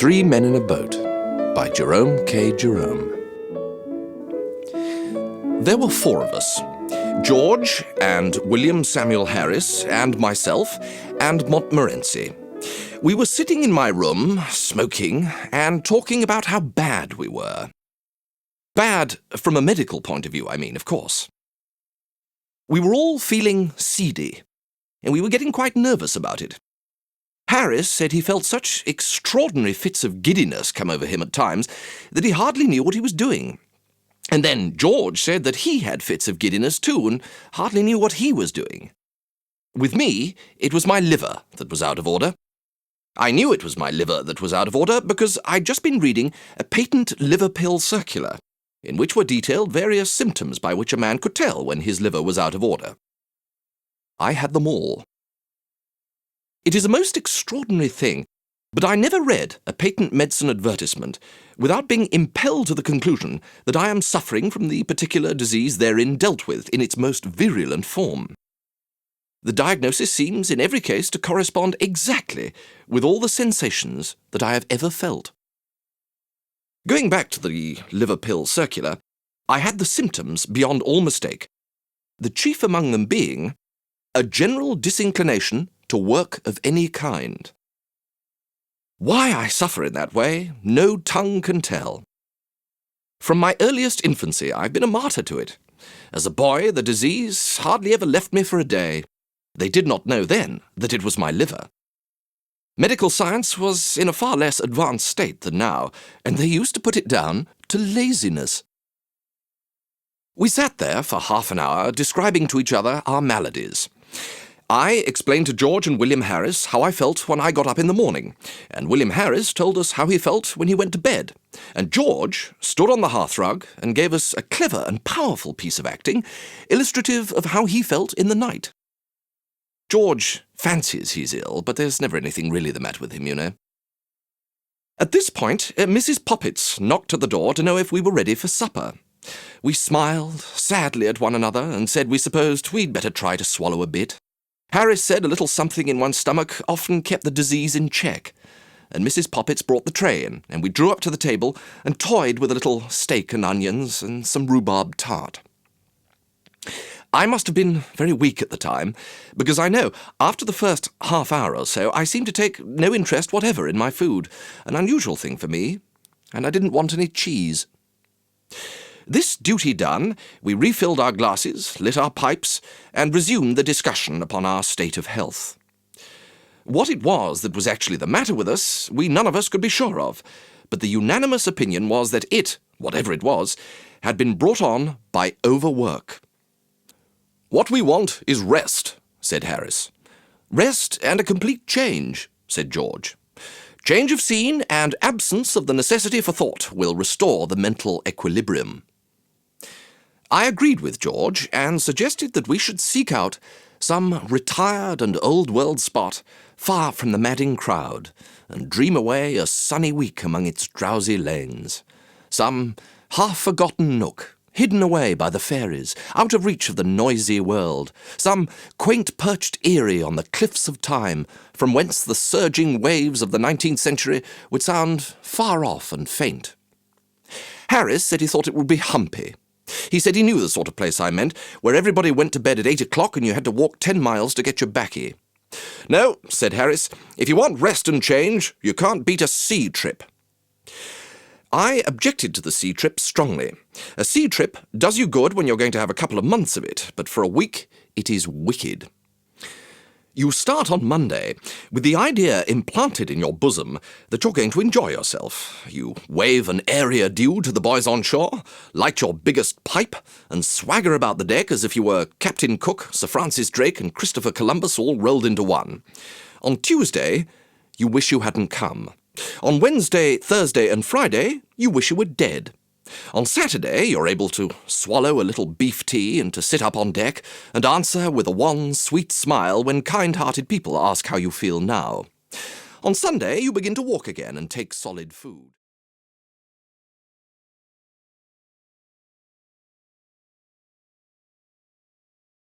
Three Men in a Boat by Jerome K. Jerome. There were four of us, George and William Samuel Harris and myself and Montmorency. We were sitting in my room, smoking, and talking about how bad we were. Bad from a medical point of view, I mean, of course. We were all feeling seedy, and we were getting quite nervous about it. Harris said he felt such extraordinary fits of giddiness come over him at times that he hardly knew what he was doing. And then George said that he had fits of giddiness too and hardly knew what he was doing. With me, it was my liver that was out of order. I knew it was my liver that was out of order because I'd just been reading a patent liver pill circular, in which were detailed various symptoms by which a man could tell when his liver was out of order. I had them all. It is a most extraordinary thing, but I never read a patent medicine advertisement without being impelled to the conclusion that I am suffering from the particular disease therein dealt with in its most virulent form. The diagnosis seems in every case to correspond exactly with all the sensations that I have ever felt. Going back to the liver pill circular, I had the symptoms beyond all mistake, the chief among them being a general disinclination to work of any kind. Why I suffer in that way, no tongue can tell. From my earliest infancy, I've been a martyr to it. As a boy, the disease hardly ever left me for a day. They did not know then that it was my liver. Medical science was in a far less advanced state than now, and they used to put it down to laziness. We sat there for half an hour describing to each other our maladies. I explained to George and William Harris how I felt when I got up in the morning, and William Harris told us how he felt when he went to bed, and George stood on the hearthrug and gave us a clever and powerful piece of acting, illustrative of how he felt in the night. George fancies he's ill, but there's never anything really the matter with him, you know. At this point, Mrs. Poppets knocked at the door to know if we were ready for supper. We smiled sadly at one another and said we supposed we'd better try to swallow a bit. Harris said a little something in one's stomach often kept the disease in check, and Mrs. Poppets brought the tray in, and we drew up to the table and toyed with a little steak and onions and some rhubarb tart. I must have been very weak at the time, because I know, after the first half hour or so, I seemed to take no interest whatever in my food, an unusual thing for me, and I didn't want any cheese. This duty done, we refilled our glasses, lit our pipes, and resumed the discussion upon our state of health. What it was that was actually the matter with us, we none of us could be sure of, but the unanimous opinion was that it, whatever it was, had been brought on by overwork. "What we want is rest," said Harris. "Rest and a complete change," said George. "Change of scene and absence of the necessity for thought will restore the mental equilibrium." I agreed with George and suggested that we should seek out some retired and old-world spot far from the madding crowd and dream away a sunny week among its drowsy lanes. Some half-forgotten nook, hidden away by the fairies, out of reach of the noisy world, some quaint perched eyrie on the cliffs of time, from whence the surging waves of the 19th century would sound far off and faint. Harris said he thought it would be humpy. He said he knew the sort of place I meant, where everybody went to bed at 8 o'clock and you had to walk 10 miles to get your baccy. "No," said Harris, "if you want rest and change, you can't beat a sea trip." I objected to the sea trip strongly. A sea trip does you good when you're going to have a couple of months of it, but for a week it is wicked. You start on Monday with the idea implanted in your bosom that you're going to enjoy yourself. You wave an airy adieu to the boys on shore, light your biggest pipe, and swagger about the deck as if you were Captain Cook, Sir Francis Drake, and Christopher Columbus all rolled into one. On Tuesday, you wish you hadn't come. On Wednesday, Thursday, and Friday, you wish you were dead. On Saturday, you're able to swallow a little beef tea and to sit up on deck and answer with a wan, sweet smile when kind-hearted people ask how you feel now. On Sunday, you begin to walk again and take solid food.